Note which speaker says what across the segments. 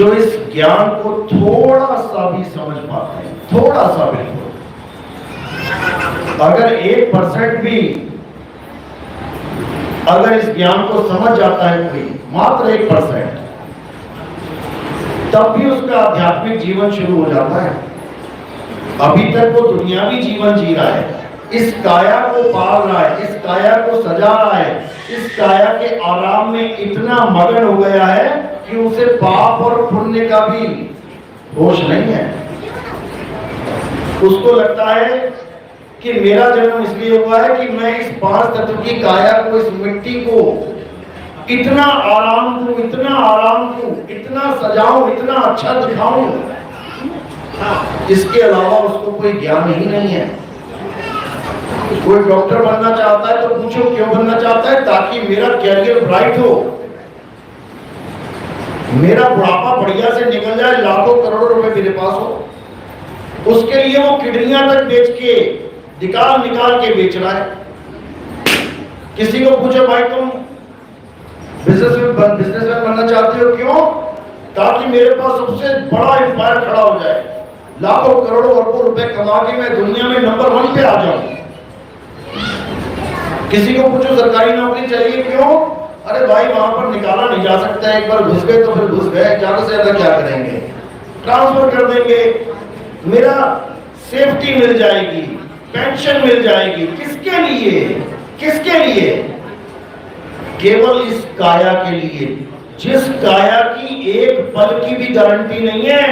Speaker 1: जो इस ज्ञान को थोड़ा सा भी समझ पाते हैं, थोड़ा सा बिल्कुल, अगर 1% भी अगर इस ज्ञान को समझ जाता है कोई, मात्र 1%, तब भी उसका आध्यात्मिक जीवन शुरू हो जाता है। अभी तक वो दुनियावी जीवन जी रहा है, इस काया को पाल रहा है, इस काया को सजा रहा है, इस काया के आराम में इतना मगन हो गया है कि उसे पाप और पुण्य का भी होश नहीं है। उसको लगता है कि मेरा जन्म इसलिए हुआ है कि मैं इस 5 तत्व की काया को, इस मिट्टी को इतना आराम दूं, इतना आराम दूं, इतना सजाऊं, इतना अच्छा दिखाऊं। इसके अलावा उसको कोई ज्ञान ही नहीं है। कोई डॉक्टर बनना चाहता है तो पूछो क्यों बनना चाहता है? ताकि मेरा कैरियर ब्राइट हो, मेरा बुढ़ापा बढ़िया से निकल जाए, लाखों करोड़ों रुपए मेरे पास हो। उसके लिए वो किडनियां तक बेच के, निकाल निकाल के बेच रहा है। किसी को पूछो भाई तुम बिजनेसमैन बनना चाहते हो, क्यों? ताकि मेरे पास सबसे बड़ा एम्पायर खड़ा हो जाए, लाखों करोड़ों अरबों रुपए कमा के मैं दुनिया में नंबर 1 पे आ जाऊं। किसी को पूछो सरकारी नौकरी चाहिए, क्यों? अरे भाई वहां पर निकाला नहीं जा सकता, एक बार घुस गए तो फिर घुस गए, ज्यादा से ज्यादा क्या करेंगे, ट्रांसफर कर देंगे, मेरा सेफ्टी मिल जाएगी, पेंशन मिल जाएगी। किसके लिए? किसके लिए? केवल इस काया के लिए, जिस काया की एक पल की भी गारंटी नहीं है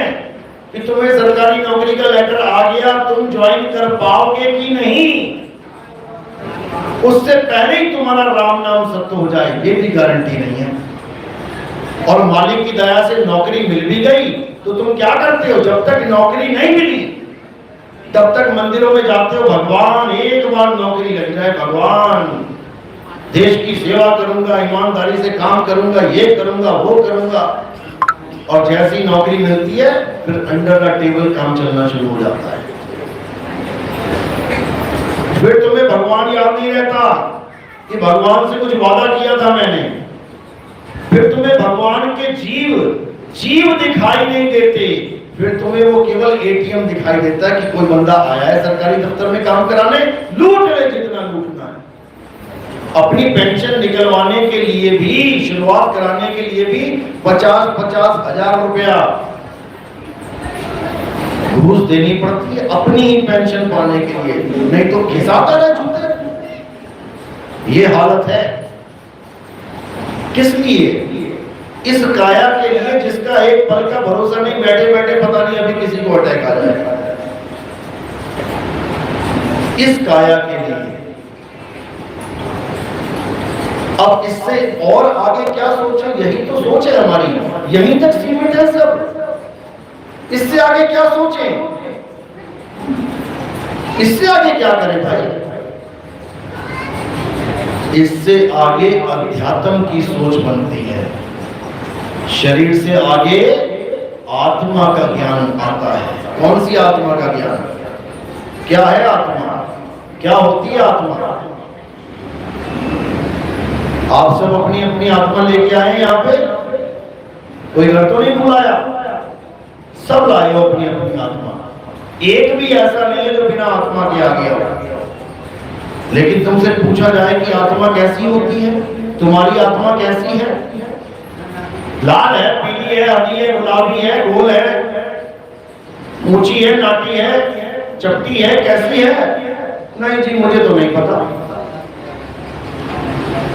Speaker 1: कि तुम्हें सरकारी नौकरी का लेटर आ गया, तुम ज्वाइन कर पाओगे कि नहीं। उससे पहले ही तुम्हारा राम नाम सत्य हो जाए, ये भी गारंटी नहीं है। और मालिक की दया से नौकरी मिल भी गई तो तुम क्या करते हो? जब तक नौकरी नहीं मिली तब तक मंदिरों में जाते हो, भगवान एक बार नौकरी लग जाए, भगवान देश की सेवा करूंगा, ईमानदारी से काम करूंगा, ये करूंगा, वो करूंगा। और जैसी नौकरी मिलती है फिर अंडर द टेबल काम चलना शुरू हो जाता है। फिर तुम्हें भगवान याद नहीं रहता कि भगवान से कुछ वादा किया था मैंने। फिर तुम्हें भगवान के जीव दिखाई नहीं देते। फिर तुम्हें वो केवल एटीएम दिखाई देता है कि कोई बंदा आया है सरकारी दफ्तर में काम कराने, लूट ले जितना लूटना है। अपनी पेंशन निकलवाने के लिए भी, शुरुआत कराने के लिए भी 50-50 हजार रुपया घूस देनी पड़ती है अपनी ही पेंशन पाने के लिए, नहीं तो खिसाता रह जूते। ये हालत है। किस लिए? इस काया के लिए जिसका एक पल का भरोसा नहीं, बैठे बैठे पता नहीं अभी किसी को अटैक आ जाएगा। इस काया के लिए। अब इससे और आगे क्या सोचें? यही तो सोच है हमारी, यहीं तक सीमित है सब। इससे आगे क्या सोचें? इससे आगे क्या करें भाई? इससे आगे अध्यात्म की सोच बनती है। शरीर से आगे आत्मा का ज्ञान आता है। कौन सी आत्मा का ज्ञान? क्या है आत्मा? क्या होती है आत्मा? आप सब अपनी अपनी आत्मा लेके आए यहाँ पे, कोई घर तो नहीं बुलाया, सब लाए हो अपनी अपनी आत्मा। एक भी ऐसा नहीं है जो बिना आत्मा के आ गया हो। लेकिन तुमसे पूछा जाए कि आत्मा कैसी होती है, तुम्हारी आत्मा कैसी है? लाल है, पीली है, हरी है, गुलाबी है, गोल है, ऊंची है, नाटी है, चपटी है, कैसी है? नहीं जी मुझे तो नहीं पता।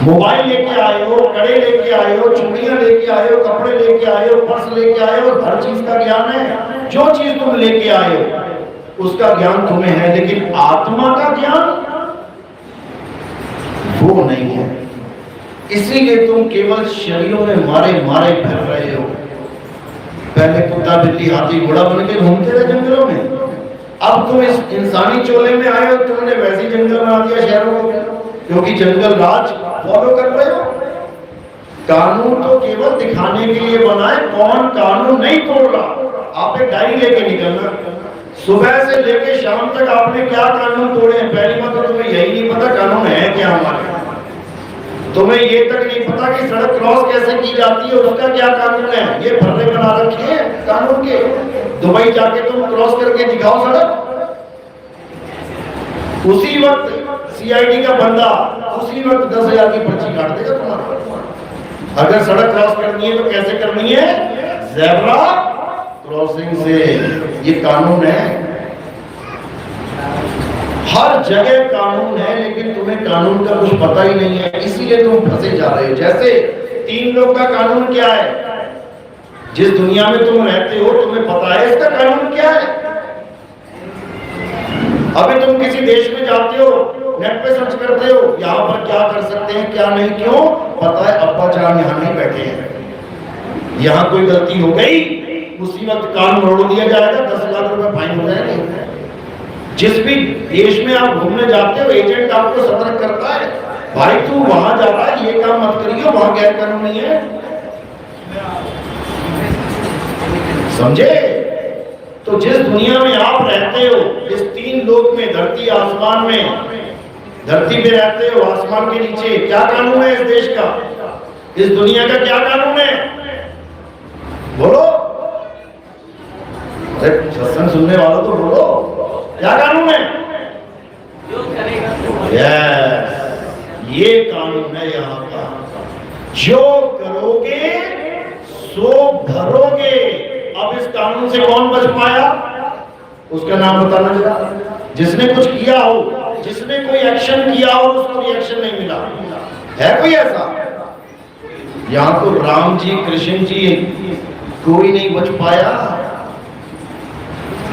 Speaker 1: मोबाइल लेके आए हो, कड़े लेके आए हो, चूड़ियां लेके आए हो, कपड़े लेके आए हो, पर्स लेके आए हो, हर चीज का ज्ञान है। जो चीज तुम लेके आए हो उसका ज्ञान तुम्हें है, लेकिन आत्मा का ज्ञान वो नहीं है। इसीलिए तुम केवल शरीरों में मारे मारे फिर रहे हो। पहले कुत्ता बिल्ली हाथी घोड़ा बन के घूमते रहे जंगलों में, अब तुम इस इंसानी चोले में आए हो, तुमने वैसी जंगल बना दिया शहरों को, क्योंकि जंगल राज फॉलो कर रहे हो। कानून तो केवल दिखाने के लिए बना है, कौन कानून नहीं तोड़ रहा। आप एक डायरी लेके निकलना, सुबह से लेके शाम तक आपने क्या कानून तोड़े हैं। पहली बात तो तुम्हें यही नहीं पता कानून है क्या हमारे। तुम्हें ये तक नहीं पता कि सड़क क्रॉस कैसे की जाती है, उसका क्या कानून है। ये भर्रे बना रखे हैं कानून के। दुबई जाके तुम क्रॉस करके दिखाओ सड़क, उसी वक्त सीआईडी का बंदा उसी वक्त 10,000 की पर्ची काट देगा तुम्हारा। अगर सड़क क्रॉस करनी है तो कैसे करनी है? ज़ेब्रा क्रॉसिंग से। ये कानून है, हर जगह कानून है, लेकिन तुम्हें कानून का कुछ पता ही नहीं है, इसीलिए तुम फंसे जा रहे हो। जैसे 3 लोग का कानून क्या है? जिस दुनिया में तुम रहते हो तुम्हें पता है इसका कानून क्या है? अभी तुम किसी देश में जाते हो, नेट पे सर्च करते हो यहाँ पर क्या कर सकते हैं क्या नहीं, क्यों? पता है अब्बा जान यहाँ नहीं बैठे हैं, यहाँ कोई गलती हो गई उसी वक्त कान मरोड़ दिया जाएगा, 10 लाख रुपए फाइन हो जाएगा। जिस भी देश में आप घूमने जाते हो एजेंट आपको सतर्क करता है, भाई तू वहां जा रहा है ये काम मत करियो, वहां गैर कानूनी है, समझे? तो जिस दुनिया में आप रहते हो, इस 3 लोक में, धरती आसमान में, धरती पे रहते हो, आसमान के नीचे, क्या कानून है इस देश का, इस दुनिया का क्या कानून है? बोलो, सत्संग सुनने वालों तो बोलो, क्या कानून है? यस, ये कानून है यहाँ का। जो करोगे सो भरोगे। अब इस कानून से कौन बच पाया? उसका नाम बताना जरा। जिसने कुछ किया हो, जिसने कोई एक्शन किया हो, उसको रिएक्शन नहीं मिला, है कोई ऐसा? यहाँ तो राम जी, कृष्ण जी, कोई नहीं बच पाया।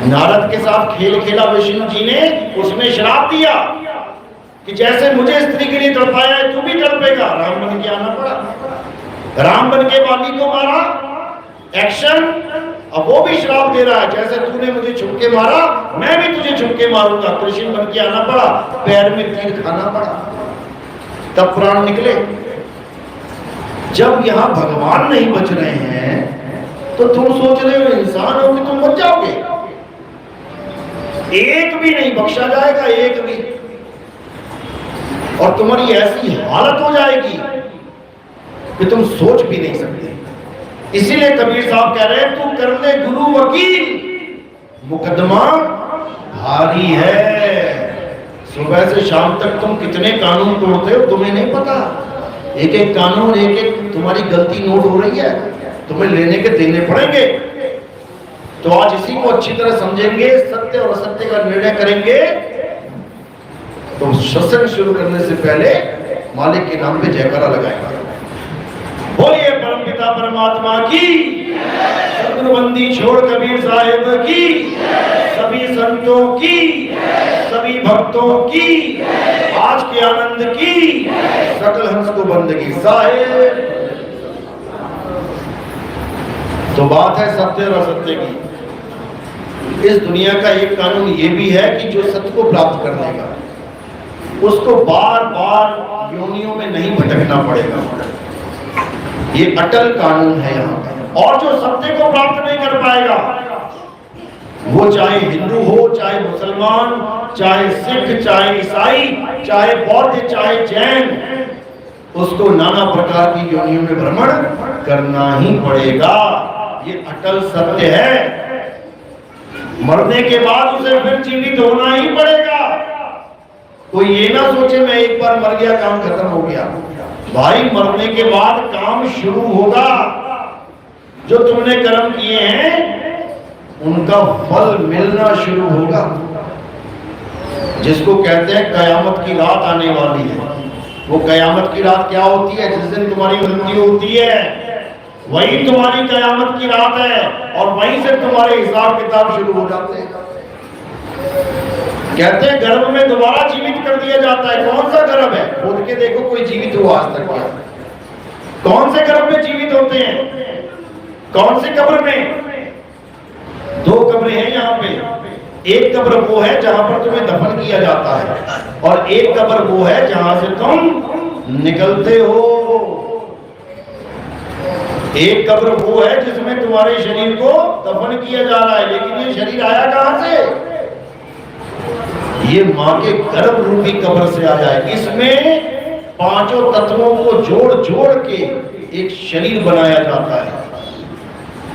Speaker 1: नारद के साथ खेल खेला विष्णु जी ने, उसने श्राप दिया कि जैसे मुझे स्त्री के लिए तड़पाया है तू भी तड़पेगा। राम बन के आना पड़ा, राम बन के बाली को मारा, एक्शन। अब वो भी श्राप दे रहा है, जैसे तूने मुझे छुपके मारा मैं भी तुझे छुपके मारूंगा। कृष्ण बन के आना पड़ा, पैर में तीर खाना पड़ा, तब प्राण निकले। जब यहाँ भगवान नहीं बच रहे हैं तो तुम सोच रहे हो इंसान हो कि तुम बच जाओगे? एक भी नहीं बख्शा जाएगा, एक भी। और तुम्हारी ऐसी हालत हो जाएगी कि तुम सोच भी नहीं सकते। इसीलिए कबीर साहब कह रहे हैं तू कर ले गुरु वकील, मुकदमा भारी है। सुबह से शाम तक तुम कितने कानून तोड़ते हो तुम्हें नहीं पता। एक एक कानून, एक एक तुम्हारी गलती नोट हो रही है, तुम्हें लेने के देने पड़ेंगे। तो आज इसी को अच्छी तरह समझेंगे, सत्य और असत्य का निर्णय करेंगे। तो सत्संग शुरू करने से पहले मालिक के नाम पे जयकारा लगाएंगे। बोलिए परमपिता परमात्मा की, सतगुरुबंदी छोड़ कबीर साहिब की, सभी संतों की, सभी भक्तों की, आज के आनंद की, सकल हंस को बंदगी साहिब। तो बात है सत्य और असत्य की। इस दुनिया का एक कानून ये भी है कि जो सत्य को प्राप्त करने का, उसको बार बार योनियों में नहीं भटकना पड़ेगा। ये अटल कानून है यहाँ का। और जो सत्य को प्राप्त नहीं कर पाएगा, वो चाहे हिंदू हो, चाहे मुसलमान, चाहे सिख, चाहे ईसाई, चाहे बौद्ध, चाहे जैन, उसको नाना प्रकार की योनियों में भ्रमण करना ही पड़ेगा। ये अटल सत्य है। मरने के बाद उसे फिर जीवित होना ही पड़ेगा। कोई ये ना सोचे मैं एक बार मर गया काम खत्म हो गया। भाई मरने के बाद काम शुरू होगा। जो तुमने कर्म किए हैं उनका फल मिलना शुरू होगा। जिसको कहते हैं कयामत की रात आने वाली है। वो कयामत की रात क्या होती है? जिस दिन तुम्हारी मृत्यु होती है वही तुम्हारी कयामत की रात है, और वहीं से तुम्हारे हिसाब किताब शुरू हो जाते हैं। कहते हैं गर्भ में दोबारा जीवित कर दिया जाता है। कौन सा गर्भ है? खोद के देखो कोई जीवित हुआ आज तक क्या? कौन से गर्भ में जीवित होते हैं? कौन से कब्र में? 2 कब्रें हैं यहाँ पे। एक कब्र वो है जहां पर तुम्हें दफन किया जाता है, और एक कब्र वो है जहां से तुम निकलते हो। एक कब्र वो है जिसमें तुम्हारे शरीर को दफन किया जा रहा है, लेकिन ये शरीर आया कहां से? ये मां के गर्भ रूपी कब्र से आया है। इसमें पांचों तत्वों को जोड़ जोड़ के एक शरीर बनाया जाता है,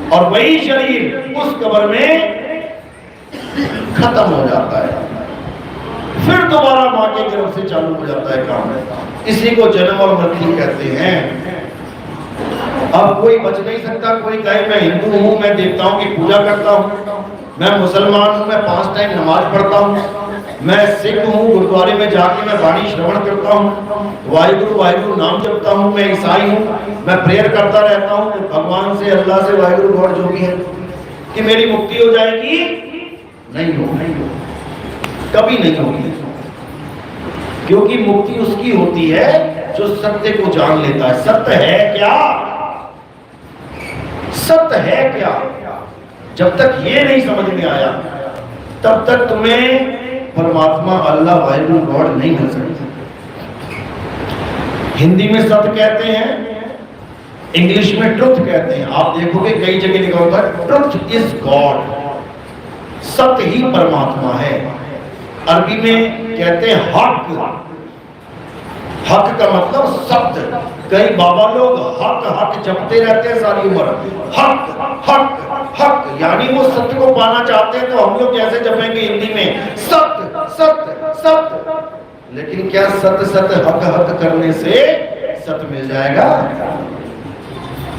Speaker 1: और वही शरीर उस कब्र में खत्म हो जाता है, फिर दोबारा मां के गर्भ से चालू हो जाता है काम। इसी को जन्म और मृत्यु कहते हैं। अब कोई बच नहीं सकता, कोई कहे मैं हिंदू हूं, मैं देवताओं की पूजा करता हूं, मैं मुसलमान हूं, मैं 5 टाइम नमाज पढ़ता हूं, मैं सिख हूं, गुरुद्वारे में जाके मैं वाणी श्रवण करता हूं, वाहिगुरु वाहिगुरु नाम जपता हूं, मैं ईसाई हूं, मैं प्रेयर करता रहता हूं भगवान से, अल्लाह से, वाहिगुरु गॉड जो भी है, कि मेरी मुक्ति हो जाएगी। नहीं हो, कभी नहीं होगी, क्योंकि मुक्ति उसकी होती है जो सत्य को जान लेता है। सत्य है क्या? सत्य है क्या? जब तक ये नहीं समझ में आया तब तक तुम्हें परमात्मा अल्लाह वाहिगुरु गॉड नहीं मिल सकता। हिंदी में सत्य कहते हैं, इंग्लिश में ट्रुथ कहते हैं। आप देखोगे कई जगह लिखा होता है ट्रुथ इज गॉड, सत्य ही परमात्मा है। अरबी में कहते हैं हक, हक का मतलब सत्य। कई बाबा लोग हक हक जपते रहते हैं सारी उम्र, हक हक हक, यानी वो सत्य को पाना चाहते हैं। तो हम लोग कैसे जपेंगे हिंदी में सत्य सत्य सत्य, लेकिन क्या सत्य सत्य हक हक करने से सत्य मिल जाएगा?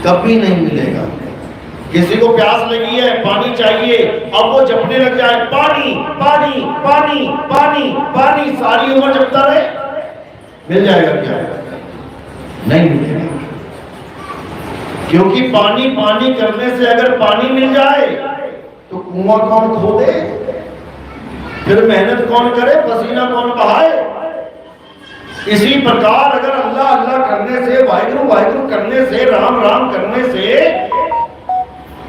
Speaker 1: कभी नहीं मिलेगा। किसी को प्यास लगी है, पानी चाहिए, अब वो जपने लग जाए पानी पानी पानी पानी पानी, सारी उम्र जपता रहे, मिल जाएगा क्या? नहीं मिलेगा। क्योंकि पानी पानी करने से अगर पानी मिल जाए तो कुआं कौन खोदे, फिर मेहनत कौन करे, पसीना कौन बहाए। इसी प्रकार अगर अल्लाह अल्लाह करने से, वाहिगुरु वाहिगुरु करने से, राम राम करने से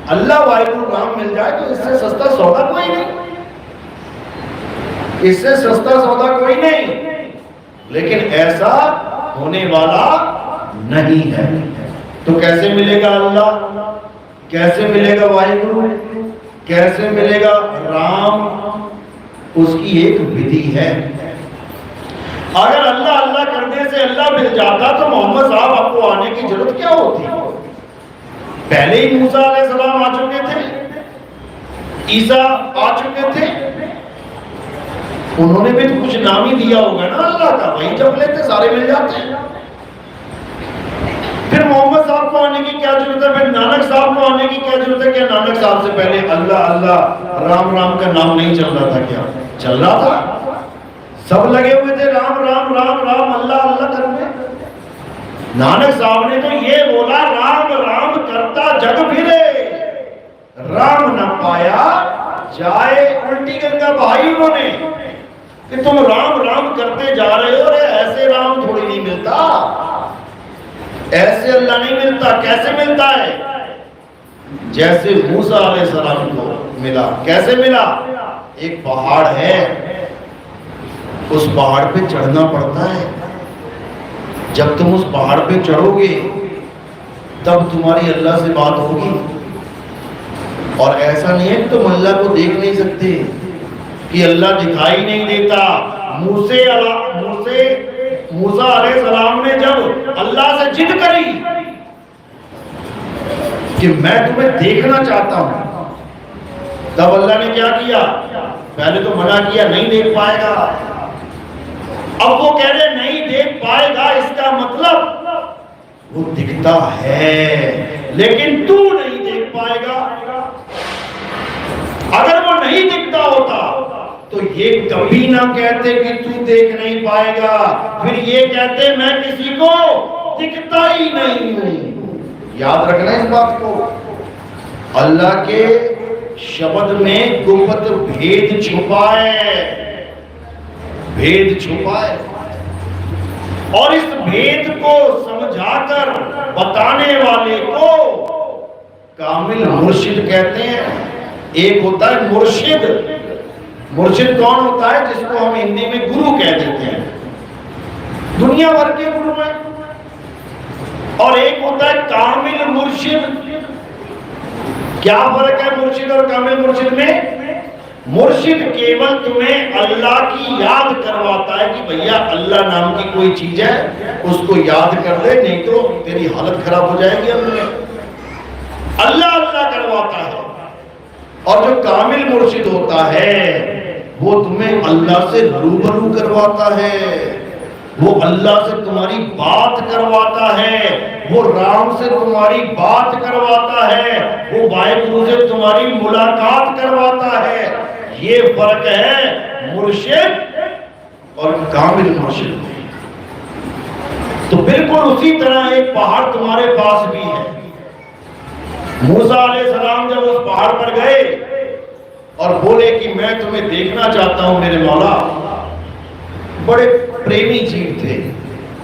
Speaker 1: अल्लाह वाहिगुरु राम मिल जाए तो इससे सस्ता सौदा कोई नहीं, इससे सस्ता सौदा कोई नहीं। लेकिन ऐसा होने वाला नहीं है। तो कैसे मिलेगा अल्लाह, कैसे मिलेगा वाहिगुरु, कैसे मिलेगा राम? उसकी एक विधि है। अगर अल्लाह अल्लाह करने से अल्लाह मिल जाता तो मोहम्मद साहब आपको आने की जरूरत क्या होती? पहले ही मूसा अलैहिस्सलाम आ चुके थे, ईसा आ चुके थे, उन्होंने भी तो कुछ नाम ही दिया होगा ना अल्लाह का, वही जप लेते सारे मिल जाते हैं। फिर मोहम्मद साहब को आने की क्या जरूरत है? फिर नानक साहब को आने की क्या जरूरत है? क्या नानक साहब से पहले अल्लाह अल्लाह राम राम का नाम नहीं चल रहा था? क्या चल रहा था? सब लगे हुए थे राम राम राम राम अल्लाह अल्लाह करने। नानक साहब ने तो ये बोला राम राम करता जग फिरे, राम न पाया जाए उल्टी गंगा बहाई उन्होंने कि तुम राम राम करते जा रहे हो। ऐसे राम थोड़ी नहीं मिलता, ऐसे अल्लाह नहीं मिलता। कैसे मिलता है? जैसे मूसा अलैहिस्सलाम को मिला। कैसे मिला? एक पहाड़ है, उस पहाड़ पे चढ़ना पड़ता है। जब तुम उस पहाड़ पे चढ़ोगे तब तुम्हारी अल्लाह से बात होगी। और ऐसा नहीं है कि तुम अल्लाह को देख नहीं सकते, कि अल्लाह दिखाई नहीं देता। मूसा अलैहिस्सलाम ने जब अल्लाह से जिद करी कि मैं तुम्हें देखना चाहता हूं, तब अल्लाह ने क्या किया? पहले तो मना किया, नहीं देख पाएगा। अब वो कह रहे नहीं देख पाएगा, इसका मतलब वो दिखता है लेकिन तू नहीं देख पाएगा। अगर वो नहीं दिखता होता तो ये कभी ना कहते कि तू देख नहीं पाएगा, फिर ये कहते मैं किसी को दिखता ही नहीं हूं। याद रखना इस बात को। अल्लाह के शब्द में गुप्त भेद छुपा है, भेद छुपा है। और इस भेद को समझाकर बताने वाले को कामिल मुर्शिद कहते हैं। एक होता है मुर्शिद, मुर्शिद कौन होता है? जिसको हम हिंदी में गुरु कह देते हैं, दुनिया भर के गुरु हैं। और एक होता है कामिल मुर्शिद। क्या फर्क है मुर्शिद और कामिल मुर्शिद में? मुर्शिद केवल तुम्हें अल्लाह की याद करवाता है कि भैया अल्लाह नाम की कोई चीज है, उसको याद कर ले, नहीं तो तेरी हालत खराब हो जाएगी। अल्लाह अल्लाह करवाता है। और जो कामिल मुर्शिद होता है वो तुम्हें अल्लाह से रूबरू करवाता है, वो अल्लाह से तुम्हारी बात करवाता है, वो राम से तुम्हारी बात करवाता है, वो वाहिगुरु से तुम्हारी मुलाकात करवाता है। ये फर्क है मुर्शिद और कामिल मुर्शिद में। तो बिल्कुल उसी तरह एक पहाड़ तुम्हारे पास भी है। मूसा अलैहिस्सलाम जब उस पहाड़ पर गए और बोले कि मैं तुम्हें देखना चाहता हूं मेरे मौला, बड़े प्रेमी जीव थे,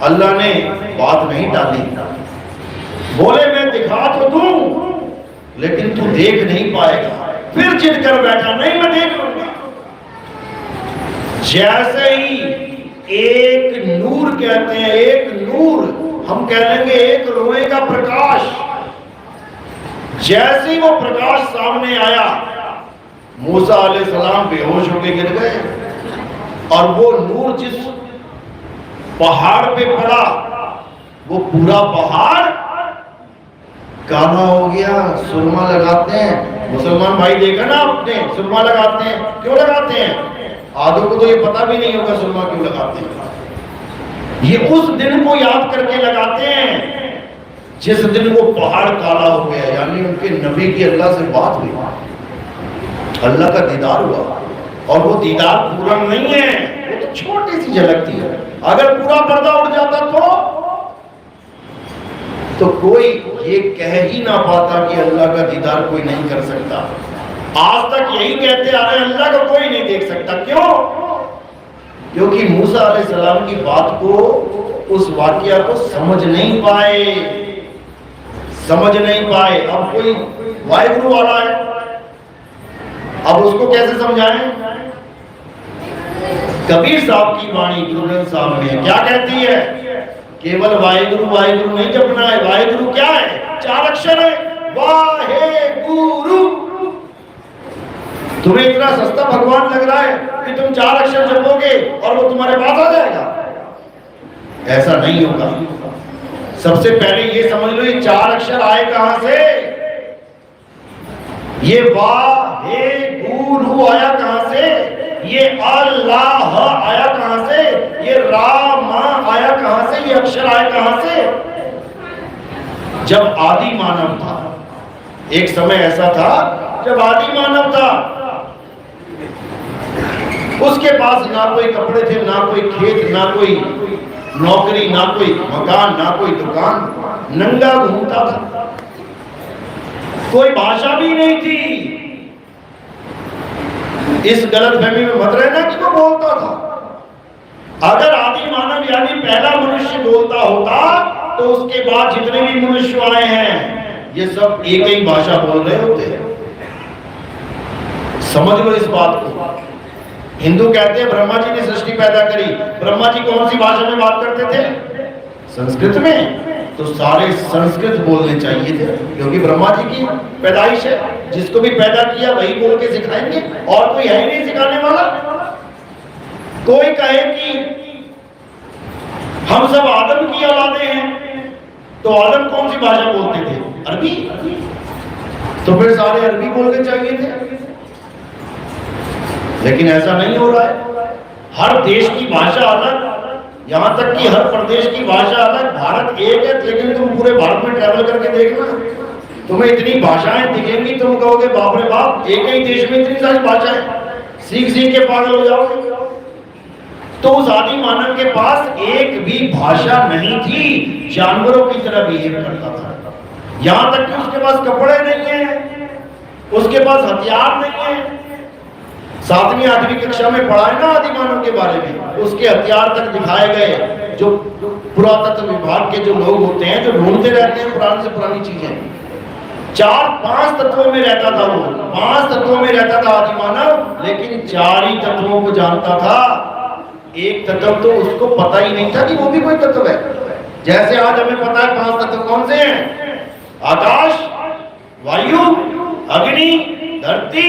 Speaker 1: अल्लाह ने बात नहीं डाली, बोले मैं दिखा तो दूं लेकिन तू देख नहीं पाएगा। फिर जिद कर बैठा, नहीं मैं देख लूंगा। जैसे ही एक नूर कहते हैं, एक नूर हम कह लेंगे एक रोए का प्रकाश, जैसे ही वो प्रकाश सामने आया मूसा अलैहिस्सलाम बेहोश होकर गिर गए। और वो नूर जिस पहाड़ पे पड़ा वो पूरा पहाड़ काला हो गया। सुरमा लगाते हैं मुसलमान भाई, देखा ना आपने, सुरमा लगाते हैं, क्यों लगाते हैं? आधों को तो ये पता भी नहीं होगा सुरमा क्यों लगाते हैं। ये उस दिन को याद करके लगाते हैं जिस दिन वो पहाड़ काला हो गया, यानी उनके नबी की अल्लाह से बात हुई, अल्लाह का दीदार हुआ। और वो दीदार पूरा नहीं है, वो तो छोटी सी झलक थी। अगर पूरा पर्दा उड़ जाता तो कोई ये कह ही ना पाता कि अल्लाह का दीदार कोई नहीं कर सकता। आज तक यही कहते आ रहे हैं अल्लाह को कोई नहीं देख सकता। क्यों? क्योंकि मूसा अलैहिस्सलाम की बात को, उस वाकया को समझ नहीं पाए, समझ नहीं पाए। अब कोई वाहिगुरु वाला है, अब उसको कैसे समझाएं? कबीर साहब की वाणी गुरु ग्रंथ साहब में क्या कहती है? केवल वाहिगुरु वाहिगुरु नहीं जपना है। वाहिगुरु क्या है? 4 अक्षर है, वाहेगुरु। तुम्हें इतना सस्ता भगवान लग रहा है कि तुम 4 अक्षर जपोगे और वो तुम्हारे पास आ जाएगा? ऐसा नहीं होगा। सबसे पहले ये समझ लो ये 4 अक्षर आए कहां से? ये वाहेगुरु आया कहां से? ये अल्लाह आया कहां से? ये राम आया कहां से? ये अक्षर आया कहां से? जब आदि मानव था, एक समय ऐसा था जब आदि मानव था, उसके पास ना कोई कपड़े थे, ना कोई खेत, ना कोई नौकरी, ना कोई मकान, ना कोई दुकान, नंगा घूमता था, कोई भाषा भी नहीं थी। इस गलतफहमी में मत रहना कि वो बोलता था। अगर आदि मानव यानी पहला मनुष्य बोलता होता तो उसके बाद जितने भी मनुष्य आए हैं ये सब एक ही भाषा बोल रहे होते हैं। समझ लो इस बात को। हिंदू कहते हैं ब्रह्मा जी ने सृष्टि पैदा करी। ब्रह्मा जी कौन सी भाषा में बात करते थे? संस्कृत में। तो सारे संस्कृत बोलने चाहिए थे क्योंकि ब्रह्मा जी की पैदाइश है। जिसको भी पैदा किया वही बोल के सिखाएंगे, और कोई है ही नहीं सिखाने वाला। कोई कहे कि हम सब आदम की औलादे हैं, तो आदम कौन सी भाषा बोलते थे? अरबी। तो फिर सारे अरबी बोलने चाहिए थे, लेकिन ऐसा नहीं हो रहा है। हर देश की भाषा अलग, यहां तक कि हर प्रदेश की भाषा अलग। भारत एक है, लेकिन तुम पूरे भारत में ट्रैवल करके देखना, तुम्हें इतनी भाषाएं दिखेंगी, तुम कहोगे बाप रे बाप, एक ही देश में इतनी सारी भाषाएं, सीख सीख के पागल हो जाओगे। तो उस आदि मानव के पास एक भी भाषा नहीं थी, जानवरों की तरह बिहेव करता था। यहां तक कि उसके पास कपड़े नहीं है, उसके पास हथियार नहीं है। 7वीं 8वीं कक्षा में पढ़ाए ना आदि मानव के बारे में, उसके हथियार तक दिखाए गए। जो पुरातत्व विभाग के जो लोग होते हैं, जो ढूंढते रहते हैं पुरानी से पुरानी चीजें, 4-5 तत्वों में रहता था वो। 5 तत्वों में रहता था आदि मानव, लेकिन 4 ही तत्वों को जानता था। एक तत्व तो उसको पता ही नहीं था कि वो भी कोई तत्व है। जैसे आज हमें पता है 5 तत्व कौन से हैं? आकाश, वायु, अग्नि, धरती,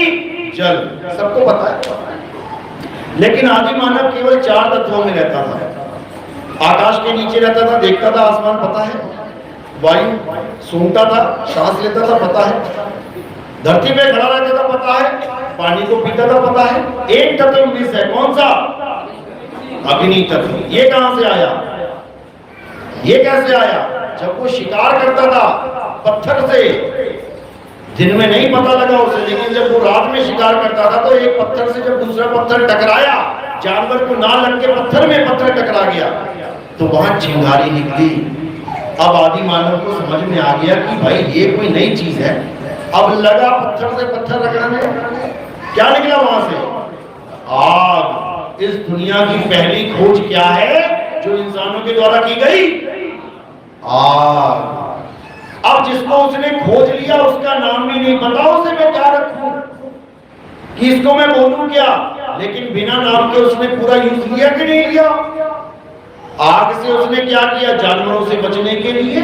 Speaker 1: जल, सबको पता है। लेकिन आदि मानव केवल 4 तत्वों में रहता था। आकाश के नीचे रहता था, देखता था आसमान, पता है। वायु सूंघता था, सांस लेता था, पता है। धरती पे खड़ा रहता था, पता है। पानी को पीता था, पता है। एक तत्व मिस है, कौन सा? अग्नि तत्व। ये कहां से आया? ये कैसे आया? जब वो शिकार करता था पत्थर से, दिन में नहीं पता लगा उसे, लेकिन जब वो रात में शिकार करता था तो एक पत्थर से जब दूसरा पत्थर टकराया, जानवर को ना लग के पत्थर में पत्थर टकरा गया तो वहां चिंगारी निकली। अब आदि मानव को समझ में आ गया कि भाई ये कोई नई चीज है। अब लगा पत्थर से पत्थर टकराने, क्या निकला वहां से? आग। इस दुनिया की पहली खोज क्या है जो इंसानों के द्वारा की गई? आग। अब जिसको उसने खोज लिया उसका नाम भी नहीं पता, उसे मैं क्या रखूं कि इसको मैं बोलूं क्या? लेकिन बिना नाम के उसने पूरा यूज लिया कि नहीं लिया? आग से उसने क्या किया? जानवरों से बचने के लिए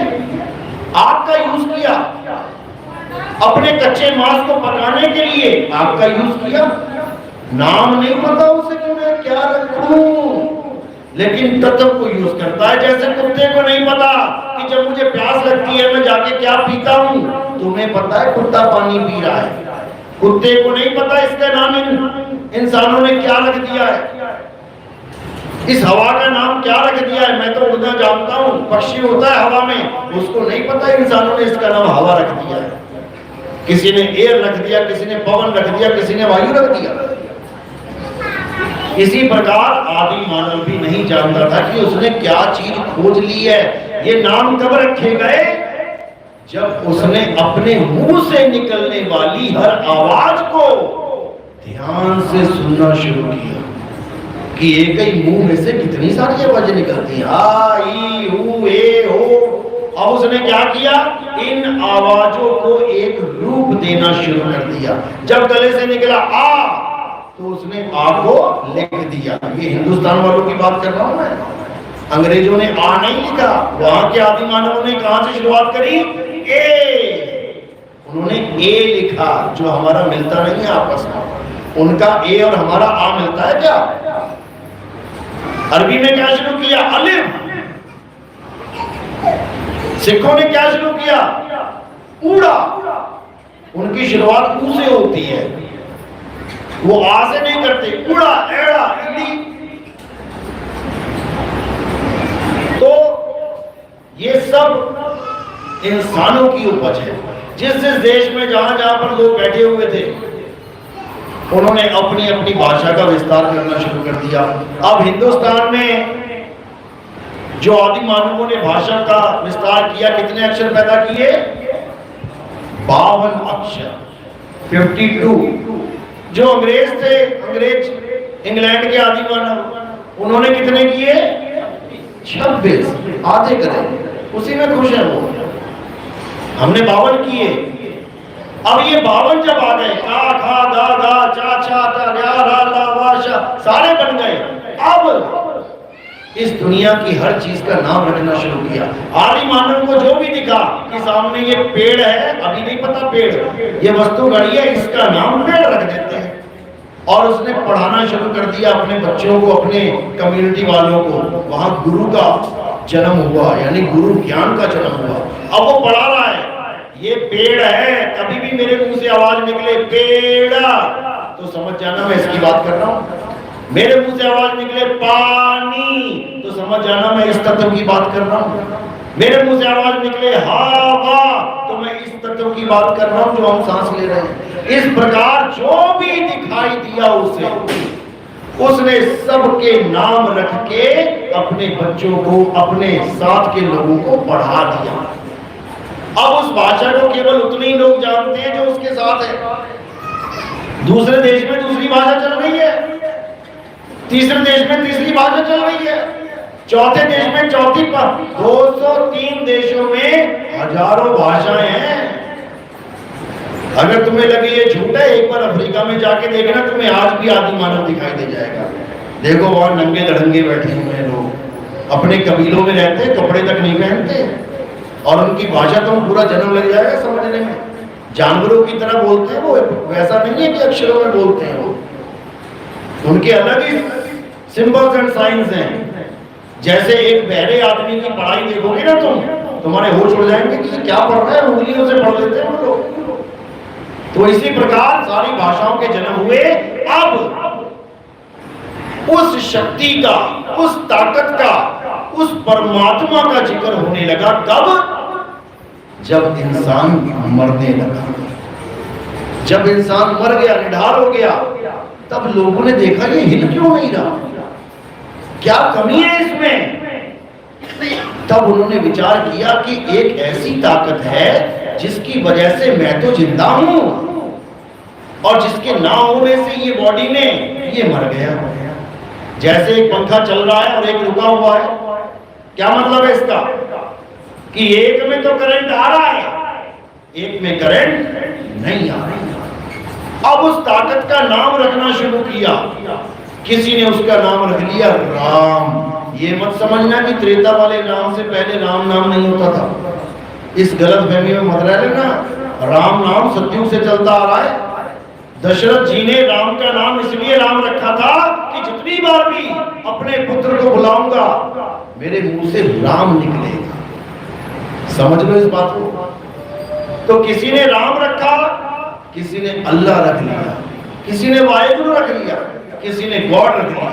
Speaker 1: आग का यूज किया। अपने कच्चे मांस को पकाने के लिए आग का यूज किया। नाम नहीं पता उसे कि मैं क्या रखूं, लेकिन तत्व को यूज करता है। जैसे कुत्ते को नहीं पता कि जब मुझे प्यास लगती है मैं जाके क्या पीता हूं। तुम्हें पता है कुत्ता पानी पी रहा है, कुत्ते को नहीं पता इसका नाम इंसानों ने क्या रख दिया है। इस हवा का नाम क्या रख दिया है? मैं तो उड़ना जानता हूं, पक्षी होता है हवा में, उसको नहीं पता इंसानों ने इसका नाम हवा रख दिया है। किसी ने एयर रख दिया, किसी ने पवन रख दिया, किसी ने वायु रख दिया। इसी प्रकार आदि मानव भी नहीं जानता था कि उसने क्या चीज खोज ली है। ये नाम कब रखे गए? जब उसने अपने मुंह से निकलने वाली हर आवाज को ध्यान से सुनना शुरू किया कि एक ही मुंह में से कितनी सारी आवाजें निकलती हैं, आ, ई, ऊ, ए, ओ। अब उसने क्या किया? इन आवाजों को एक रूप देना शुरू कर दिया। जब गले से निकला आ तो उसने आ को लिख दिया। ये हिंदुस्तान वालों की बात कर रहा हूं मैं। अंग्रेजों ने आ नहीं लिखा, वहां के आदि मानवों ने कहां से शुरुआत करी? ए। उन्होंने ए लिखा, जो हमारा मिलता नहीं है आपस में। उनका ए और हमारा आ मिलता है क्या? अरबी में क्या शुरू किया? अलिफ। सिखों ने क्या शुरू किया? ऊड़ा। उनकी शुरुआत ऊ से होती है, वो आ से नहीं करते। उड़ा, एड़ा, इली। तो ये सब इंसानों की उपज है। जिस देश में जहां जहां पर लोग बैठे हुए थे उन्होंने अपनी अपनी भाषा का विस्तार करना शुरू कर दिया। अब हिंदुस्तान में जो आदि मानवों ने भाषा का विस्तार किया, कितने अक्षर पैदा किए? 52 अक्षर, 52। जो अंग्रेज थे, अंग्रेज इंग्लैंड के आदि मानव, उन्होंने कितने किए? 26। आधे करें, उसी में खुश है वो। हमने 52 किए। अब ये 52 जब आ गए, का, खा, गा, गा, चा, छा, टा, रा, रा, ला, वा, शा, सारे बन गए। अब इस दुनिया की हर चीज का नाम रखना शुरू किया। आदि मानव को जो भी दिखा कि सामने ये पेड़ है, अभी नहीं पता पेड़, ये वस्तु घड़ी है, इसका नाम पेड़ रख देते हैं। और उसने पढ़ाना शुरू कर दिया अपने बच्चों को, अपने कम्युनिटी वालों को। वहां गुरु का जन्म हुआ, यानी गुरु ज्ञान का जन्म हुआ। अब वो पढ़ा रहा है, ये पेड़ है, कभी भी मेरे मुंह से आवाज निकले पेड़ा तो समझ जाना मैं इसकी बात कर रहा हूं। मेरे मुंह से आवाज निकले पानी तो समझ जाना मैं इस तत्व की बात कर रहा हूं। मेरे मुंह से आवाज निकले हवा तो मैं इस तत्व की बात कर रहा हूं जो हम सांस ले रहे हैं। इस प्रकार जो भी दिखाई दिया उसे, उसने सबके नाम रख के अपने बच्चों को, अपने साथ के लोगों को पढ़ा दिया। अब उस भाषा को केवल उतने ही लोग जानते हैं जो उसके साथ है। दूसरे देश में दूसरी भाषा चल रही है, तीसरे देश में तीसरी भाषा चल रही है, चौथे देश में चौथी। 203 देशों में हजारों भाषाएं हैं। अगर तुम्हें लगे ये झूठ है, एक बार अफ्रीका में जाके देखना, तुम्हें आज भी आदि मानव दिखाई दे जाएगा। देखो वहां नंगे लड़ंगे बैठे हुए हैं लोग, अपने कबीलों में रहते हैं, कपड़े तक नहीं पहनते, और उनकी भाषा तो पूरा जन्म लग जाएगा समझने में। जानवरों की तरह बोलते हैं वो, वैसा नहीं है कि अक्षरों में बोलते हैं वो, उनके अलग ही सिंबल्स एंड साइंस हैं। जैसे एक बहरे आदमी की पढ़ाई देखोगे ना तुम, तुम्हारे होश उड़ जाएंगे कि ये क्या पढ़ रहा है, उंगलियों से पढ़ लेते हैं वो लोग। तो इसी प्रकार सारी भाषाओं के जन्म हुए। अब उस शक्ति का, उस ताकत का, उस परमात्मा का जिक्र होने लगा। कब? जब इंसान मरने लगा, जब इंसान मर गया, निढाल हो गया, तब लोगों ने देखा ये हिल क्यों नहीं रहा, क्या कमी है इसमें। तब उन्होंने विचार किया कि एक ऐसी ताकत है जिसकी वजह से मैं तो जिंदा हूं और जिसके ना होने से ये बॉडी में ये मर गया। जैसे एक पंखा चल रहा है और एक रुका हुआ है, क्या मतलब है इसका कि एक में तो करंट आ रहा है, एक में करंट नहीं आ रहा। अब उस ताकत का नाम रखना शुरू किया। किसी ने उसका नाम रख लिया राम। ये मत समझना कि त्रेता वाले नाम से पहले राम नाम नहीं होता था, इस गलत फहमी में मत रह लेना। राम नाम सतयुग से चलता आ रहा है। दशरथ जी ने राम का नाम इसलिए राम रखा था कि जितनी बार भी अपने पुत्र को बुलाऊंगा मेरे मुंह से राम निकलेगा। समझ लो इस बात को। तो किसी ने राम रखा, किसी ने अल्लाह रख लिया, किसी ने वाहिगुरु रख लिया, किसी ने गॉड रख लिया।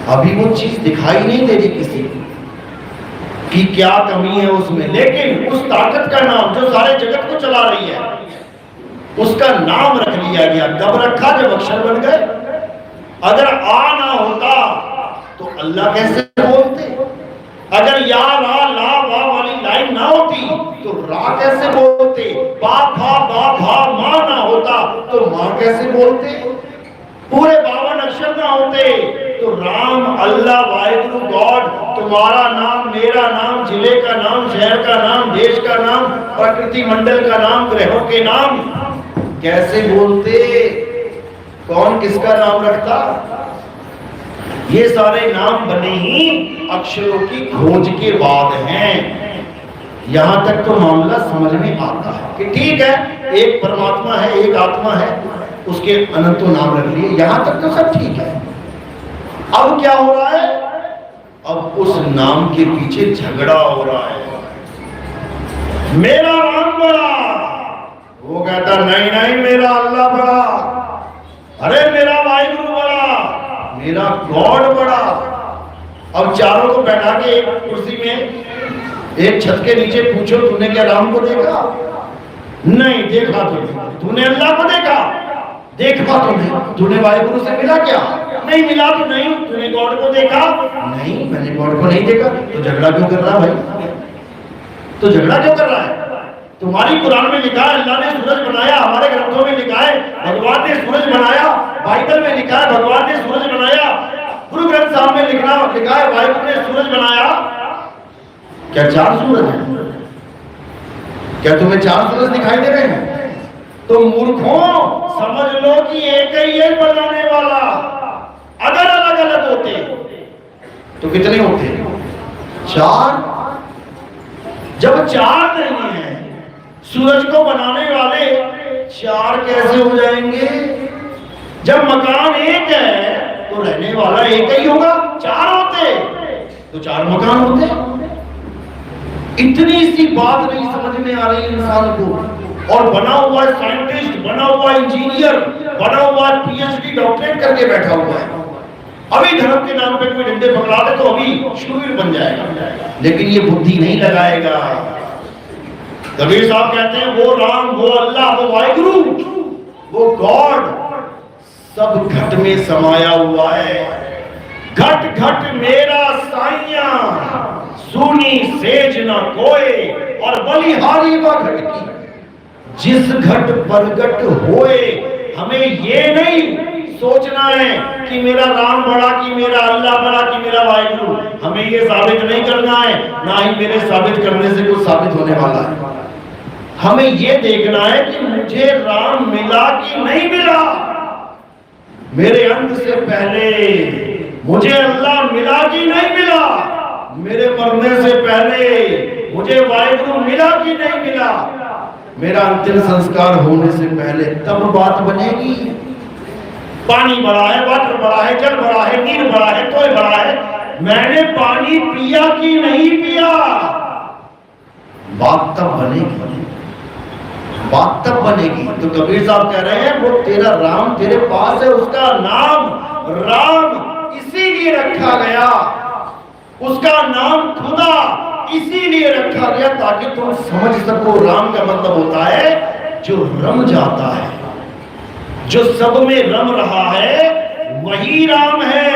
Speaker 1: अभी वो चीज दिखाई नहीं दे रही किसी की क्या कमी है उसमें, लेकिन उस ताकत का नाम जो सारे जगत को चला रही है उसका नाम रख लिया गया। कब रखा? जब अक्षर बन गए। अगर आ ना होता तो अल्लाह कैसे बोलते? अगर या रा ला वा वाली लाइन ना होती तो रा कैसे बोलते? बा भा मां ना होता तो मां कैसे बोलते? पूरे 52 अक्षर ना होते तो राम, अल्लाह, वाहिगुरु, गॉड, तुम्हारा नाम, मेरा नाम, जिले का नाम, शहर का नाम, देश का नाम, प्रकृति मंडल का नाम, ग्रहों के नाम कैसे बोलते? कौन किसका नाम रखता? ये सारे नाम बने ही अक्षरों की खोज के बाद हैं। यहां तक तो मामला समझ में आता है कि ठीक है, एक परमात्मा है, एक आत्मा है, उसके अनंतों नाम रख लिए, यहां तक तो सब ठीक है। अब क्या हो रहा है? अब उस नाम के पीछे झगड़ा हो रहा है। मेरा राम बड़ा, वो कहता नहीं नहीं मेरा अल्लाह बड़ा, अरे मेरा वाहिगुरु बड़ा, मेरा गॉड बड़ा। अब चारों को बैठा के एक कुर्सी में, एक छत के नीचे पूछो तूने क्या राम को देखा? नहीं देखा। तो तूने अल्लाह को देखा? देखा तो नहीं। तूने वाहिगुरु से मिला क्या? नहीं मिला तो नहीं। तूने गॉड को देखा? नहीं मैंने गॉड को नहीं देखा। तो झगड़ा क्यों कर रहा है भाई? तो झगड़ा क्यों कर रहा है? तुम्हारी कुरान में लिखा है अल्लाह ने सूरज बनाया, हमारे ग्रंथों में लिखा है भगवान ने सूरज बनाया, बाइबल में लिखा है भगवान ने सूरज बनाया, गुरु ग्रंथ साहब में लिखा है वाहिगुरु ने सूरज बनाया। क्या 4 सूरज हैं? क्या तुम्हें 4 सूरज दिखाई दे रहे हैं? तो मूर्खों समझ लो कि एक ही है बनाने वाला। अगर अलग अलग होते तो कितने होते? 4। जब 4 नहीं है, सूरज को बनाने वाले 4 कैसे हो जाएंगे? जब मकान एक है तो रहने वाला एक ही होगा। 4 होते तो 4 मकान होते। इतनी सी बात नहीं समझ में आ रही इंसान को, और बना हुआ साइंटिस्ट, बना हुआ इंजीनियर, बना हुआ पीएचडी डॉक्टरेट करके बैठा हुआ है। अभी धर्म के नाम पे कोई डंडे पकड़ा दे तो अभी शूरवीर बन जाएगा, लेकिन ये बुद्धि नहीं लगाएगा। कबीर साहब कहते हैं वो राम, वो अल्लाह, वो वाहिगुरु, वो गॉड सब घट में समाया हुआ है। घट घट मेरा साइया, सुनी सेज न कोई, और बलिहारी व घट की जिस घट प्रगट होए। हमें ये नहीं सोचना है कि मेरा राम बड़ा, कि मेरा अल्लाह बड़ा, कि मेरा वाहिगुरु। हमें ये साबित नहीं करना है, ना ही मेरे साबित करने से कुछ साबित होने वाला है। हमें ये देखना है कि मुझे राम मिला कि नहीं मिला। मेरे अंत से पहले मुझे अल्लाह मिला कि नहीं मिला। मेरे मरने से पहले मुझे वाहिगुरु मिला कि नहीं मिला। मेरा अंतिम संस्कार होने से पहले तब बात बनेगी। पानी बड़ा है, वाटर बड़ा है, जल बड़ा है, नीर बड़ा है, टोय बड़ा है, मैंने पानी पिया कि नहीं पिया, बात तब बनेगी, बात तब बनेगी। तो कबीर साहब कह रहे हैं वो तेरा राम तेरे पास है, उसका नाम राम इसीलिए रखा गया, उसका नाम खुदा इसीलिए रखा गया ताकि तुम समझ सको राम का मतलब होता है जो रम जाता है, जो सब में रम रहा है वही राम है।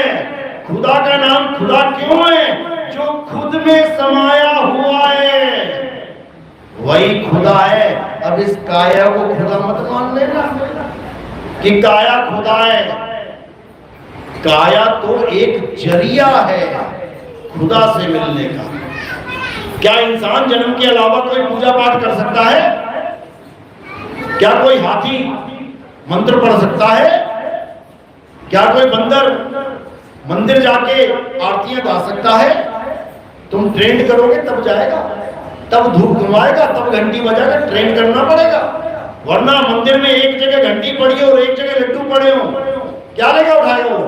Speaker 1: खुदा का नाम खुदा क्यों है? जो खुद में समाया हुआ है वही खुदा है। अब इस काया को खुदा मत मान लेना कि काया खुदा है। काया तो एक जरिया है खुदा से मिलने का। क्या इंसान जन्म के अलावा कोई पूजा पाठ कर सकता है? क्या कोई हाथी मंत्र पढ़ सकता है? क्या कोई बंदर मंदिर जाके आरतियां गा सकता है? तुम ट्रेंड करोगे तब जाएगा, तब धूप घुमाएगा, तब घंटी बजाएगा, ट्रेन करना पड़ेगा। वरना मंदिर में एक जगह घंटी पड़ी हो और एक जगह लड्डू पड़े हो, क्या लेगा उठाएगा वो?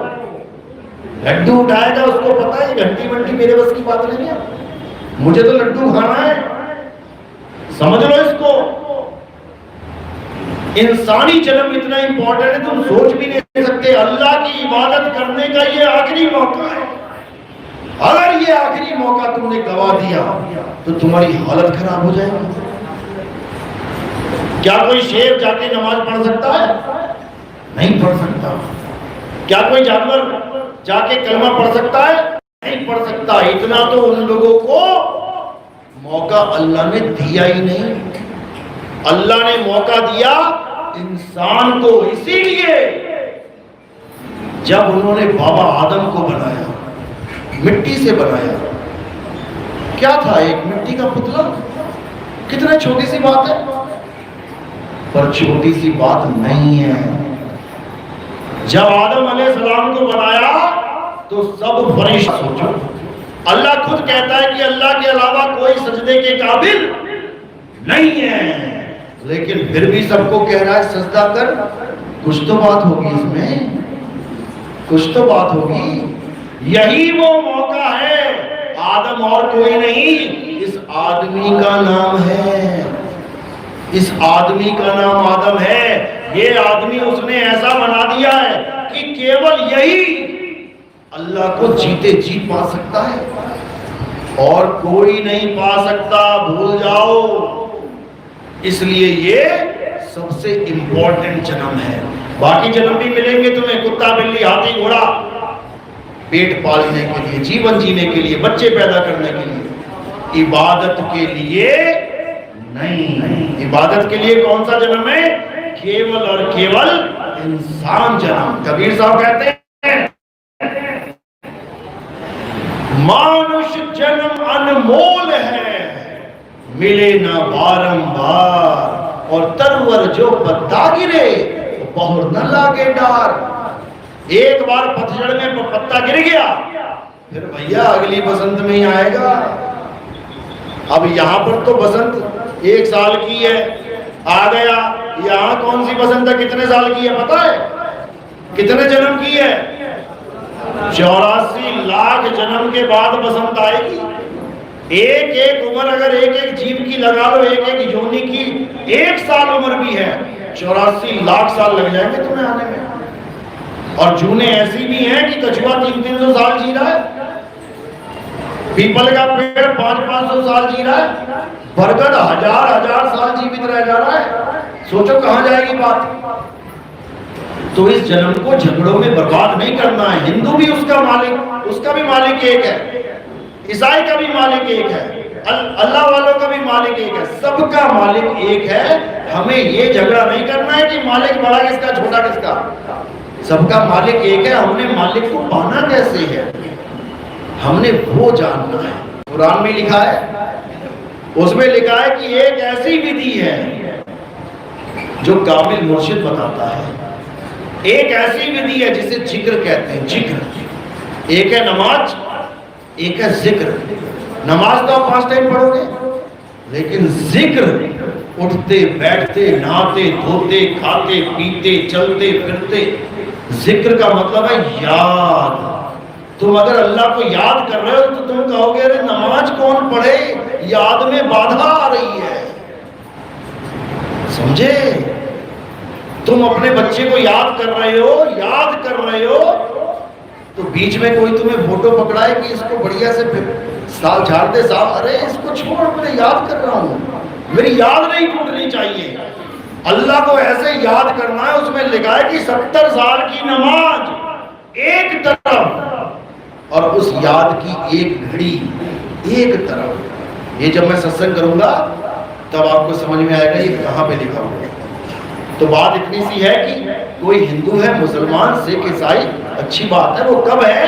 Speaker 1: लड्डू उठाएगा, उसको पता है घंटी वंटी मेरे बस की बात नहीं है, मुझे तो लड्डू खाना है। समझ लो इसको, इंसानी जन्म इतना इंपॉर्टेंट है तुम सोच भी नहीं सकते। अल्लाह की इबादत करने का ये आखिरी मौका है। अगर ये आखिरी मौका तुमने गवा दिया तो तुम्हारी हालत खराब हो जाएगी। क्या कोई शेर जाके नमाज पढ़ सकता है? नहीं पढ़ सकता। क्या कोई जानवर जाके कलमा पढ़ सकता है? नहीं पढ़ सकता। इतना तो उन लोगों को मौका अल्लाह ने दिया ही नहीं। अल्लाह ने मौका दिया इंसान को इसीलिए जब उन्होंने बाबा आदम को बनाया, मिट्टी से बनाया। क्या था? एक मिट्टी का पुतला। कितना छोटी सी बात है, पर छोटी सी बात नहीं है। जब आदम अलैहिस्सलाम को बनाया तो सब फरिश्ते, सोचो अल्लाह खुद कहता है कि अल्लाह के अलावा कोई सजदे के काबिल नहीं है, लेकिन फिर भी सबको कह रहा है सजदा कर। कुछ तो बात होगी इसमें, कुछ तो बात होगी। यही वो मौका है, आदम और कोई नहीं, इस आदमी का नाम है, इस आदमी का नाम आदम है। ये आदमी उसने ऐसा बना दिया है कि केवल यही अल्लाह को जीते जी पा सकता है और कोई नहीं पा सकता, भूल जाओ। इसलिए ये सबसे इंपॉर्टेंट जन्म है। बाकी जन्म भी मिलेंगे तुम्हें, कुत्ता बिल्ली हाथी घोड़ा, पेट पालने के लिए, जीवन जीने के लिए, बच्चे पैदा करने के लिए, इबादत के लिए नहीं। इबादत के लिए कौन सा जन्म है? केवल और केवल इंसान जन्म। कबीर साहब कहते हैं मानुष जन्म अनमोल है, मिले ना बारंबार, और तरवर जो पत्ता गिरे बहुर न लागे डार। एक बार पतझड़ में पत्ता गिर गया, फिर भैया अगली बसंत में ही आएगा। अब यहाँ पर तो बसंत 1 साल की है, आ गया। यहाँ कौन सी बसंत है, कितने साल की है पता है? कितने जन्म की है? 84 लाख जन्म के बाद बसंत आएगी। एक एक उम्र अगर एक एक जीव की लगा लो, एक एक योनि की 1 साल उम्र भी है, 84 लाख साल लग जाएंगे तुम्हें आने में। और जूने ऐसी भी हैं कि कछुआ 300-300 साल जी रहा है, पीपल का पेड़ 500-500 साल जी रहा है, बरगद 1000-1000 साल जीवित रह जा रहा है। सोचो कहां जाएगी बात। तो इस जन्म को झगड़ों में बर्बाद नहीं करना है। हिंदू भी उसका मालिक, उसका भी मालिक एक है, ईसाई का भी मालिक एक है, अल्लाह वालों का भी मालिक एक है, सबका मालिक एक है। हमें ये झगड़ा नहीं करना है कि मालिक बड़ा किसका छोटा किसका, सबका मालिक एक है। हमने मालिक को पाना कैसे है, हमने वो जानना है। कुरान में लिखा है, उसमें लिखा है कि एक ऐसी विधि है जो कामिल मुर्शिद बताता है, एक ऐसी विधि है जिसे जिक्र कहते हैं। जिक्र एक है नमाज, एक है जिक्र। नमाज तो आप 5 टाइम पढ़ोगे, लेकिन जिक्र उठते बैठते नहाते धोते खाते पीते चलते फिरते। जिक्र का मतलब है याद। तुम अगर अल्लाह को याद कर रहे हो तो तुम कहोगे अरे नमाज कौन पढ़े, याद में बाधा आ रही है। समझे? तुम अपने बच्चे को याद कर रहे हो तो बीच में कोई तुम्हें फोटो पकड़ाए कि इसको बढ़िया से साल झाड़ दे साहब, अरे इसको छोड़, मैं याद कर रहा हूं, मेरी याद नहीं टूटनी चाहिए। अल्लाह को ऐसे याद करना है, उसमें लिखा है कि 70 साल की नमाज एक तरफ और उस याद की एक घड़ी एक तरफ। ये जब मैं सत्संग करूंगा तब आपको समझ में आएगा ये कहां पे लिखा हुआ है। तो बात इतनी सी है कि कोई हिंदू है, मुसलमान, सिख, ईसाई, अच्छी बात है। वो कब है?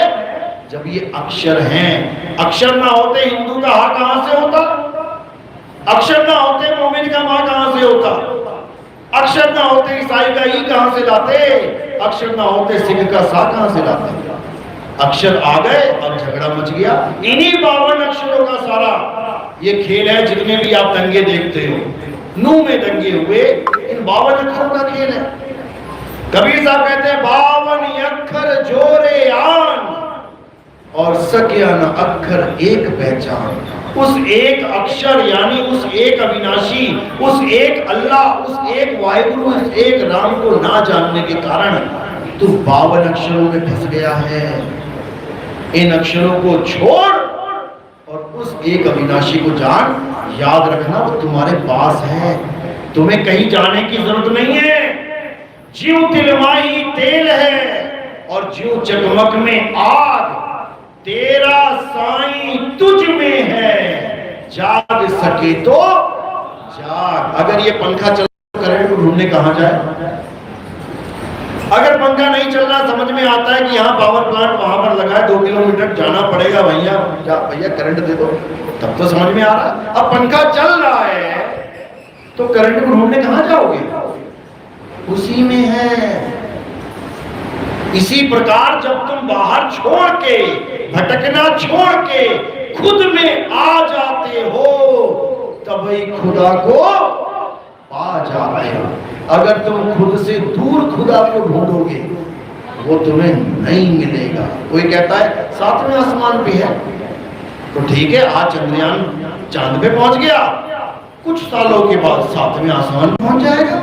Speaker 1: जब ये अक्षर हैं। अक्षर ना होते हिंदू का हा कहां से होता? अक्षर ना होते मोमिन का मां कहां से होता? अक्षर ना होते ईसाई का ई कहां से लाते? अक्षर ना होते सिख का सा कहां से लाते? अक्षर आ गए, अब झगड़ा मच गया। इन्हीं 52 अक्षरों का सारा ये खेल है। जितने भी आप दंगे देखते हो, नूह में दंगे हुए, इन 52 अक्षरों का खेल है। कबीर साहब कहते हैं 52 अक्षर जोरे आन और सकिया न अक्षर एक पहचान। उस एक अक्षर यानी उस एक अविनाशी, उस एक अल्लाह, उस एक वाहिगुरु, उस एक राम को ना जानने के कारण तू 52 अक्षरों में फंस गया है। इन अक्षरों को छोड़ और उस एक अविनाशी को जान। याद रखना वो तुम्हारे पास है, तुम्हें कहीं जाने की जरूरत नहीं है। ज्यों तिलमाही तेल है और ज्यों चकमक में आग, तेरा साईं तुझ में है, जाग सके तो जाग। अगर ये पंखा चल करंट को ढूंढने कहां जाए? अगर पंखा नहीं चल रहा, समझ में आता है कि यहाँ पावर प्लांट वहां पर लगा है, 2 किलोमीटर जाना पड़ेगा, भैया करंट दे दो, तब तो समझ में आ रहा है। अब पंखा चल रहा है तो करंट को ढूंढने कहां जाओगे? उसी में है। इसी प्रकार जब तुम बाहर छोड़ के, भटकना छोड़ के खुद में आ जाते हो तभी खुदा को पा जाते हो। अगर तुम खुद से दूर खुदा को ढूंढोगे वो तुम्हें नहीं मिलेगा। कोई कहता है 7वें आसमान पे है, तो ठीक है, आज चंद्रयान चांद पे पहुंच गया, कुछ सालों के बाद 7वें आसमान पहुंच जाएगा,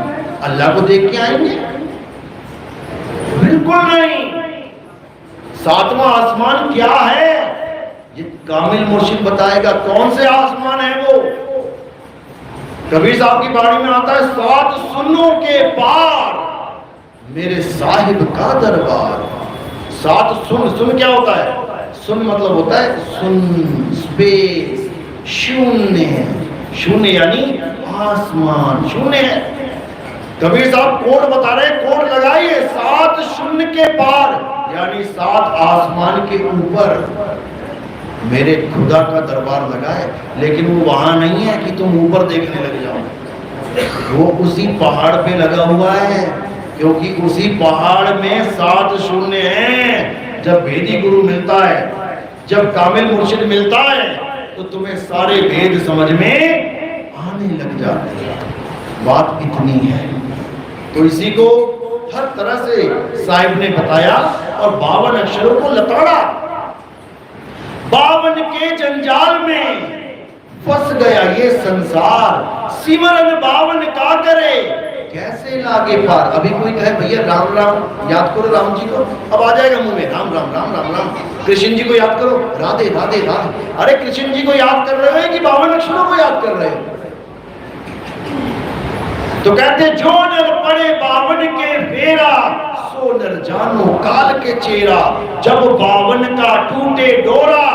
Speaker 1: अल्लाह को देख के आएंगे? बिल्कुल नहीं। 7वां आसमान क्या है ये कामिल मुर्शिद बताएगा। कौन से आसमान है वो? कबीर साहब की बाणी में आता है 7 सुन्नों के पार मेरे साहिब का दरबार। 7 सुन क्या होता है? सुन मतलब होता है सुन, स्पेस, शून्य। शून्य यानी आसमान शून्य है। कबीर साहब कोड बता रहे, कोड लगाइए, 7 शून्य के पार यानी 7 आसमान के ऊपर मेरे खुदा का दरबार लगा है। लेकिन वो वहां नहीं है कि तुम ऊपर देखने लग जाओ, वो उसी पहाड़ पे लगा हुआ है, क्योंकि उसी पहाड़ में 7 शून्य हैं। जब भेदी गुरु मिलता है, जब कामिल मुर्शिद मिलता है, तो तुम्हें सारे भेद समझ में आने लग जाते हैं। बात इतनी है। तो इसी को हर तरह से साहिब ने बताया और 52 अक्षरों को लताड़ा। 52 के जंजाल में फंस गया ये संसार, सिमरन 52 का करे कैसे लागे पार। अभी कोई कहे भैया राम राम याद करो राम जी को, अब आ जाएगा मुंह में राम राम राम राम राम। कृष्ण जी को याद करो, राधे राधे राधे। अरे कृष्ण जी को याद कर रहे हो कि 52 अक्षरों को याद कर रहे हो? तो कहते जो नर पड़े 52 के फेरा, सो नर जानो काल के चेहरा। जब 52 का टूटे डोरा,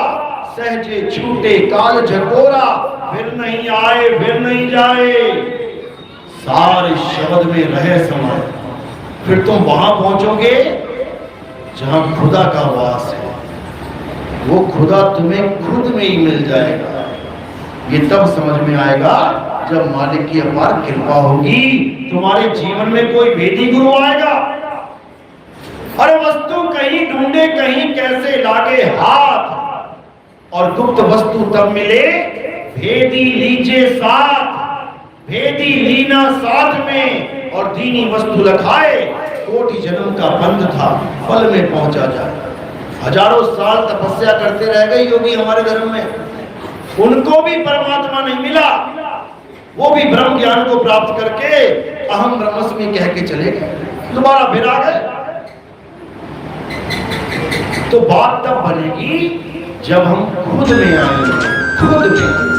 Speaker 1: सहजे छूटे काल झकोरा। फिर नहीं आए फिर नहीं जाए, सारे शब्द में रहे समय। फिर तुम वहां पहुंचोगे जहां खुदा का वास है। वो खुदा तुम्हें खुद में ही मिल जाएगा। ये तब समझ में आएगा जब मालिक की अपार कृपा होगी। तुम्हारे जीवन में कोई भेदी गुरु आएगा। अरे वस्तु कहीं ढूंढे कहीं कैसे लागे हाथ, और गुप्त वस्तु तब मिले भेदी लीजिए साथ। भेदी लीना साथ में और दीनी वस्तु लखाए, कोटि जन्म का बंध था पल में पहुंचा जाए। हजारों साल तपस्या करते रह गए योगी हमारे धर्म में, उनको भी परमात्मा नहीं मिला, वो भी ब्रह्म ज्ञान को प्राप्त करके अहम ब्रह्मस्मि कह के चले गए, दोबारा फिर आ गए। तो बात तब बनेगी जब हम खुद में आएंगे, खुद में।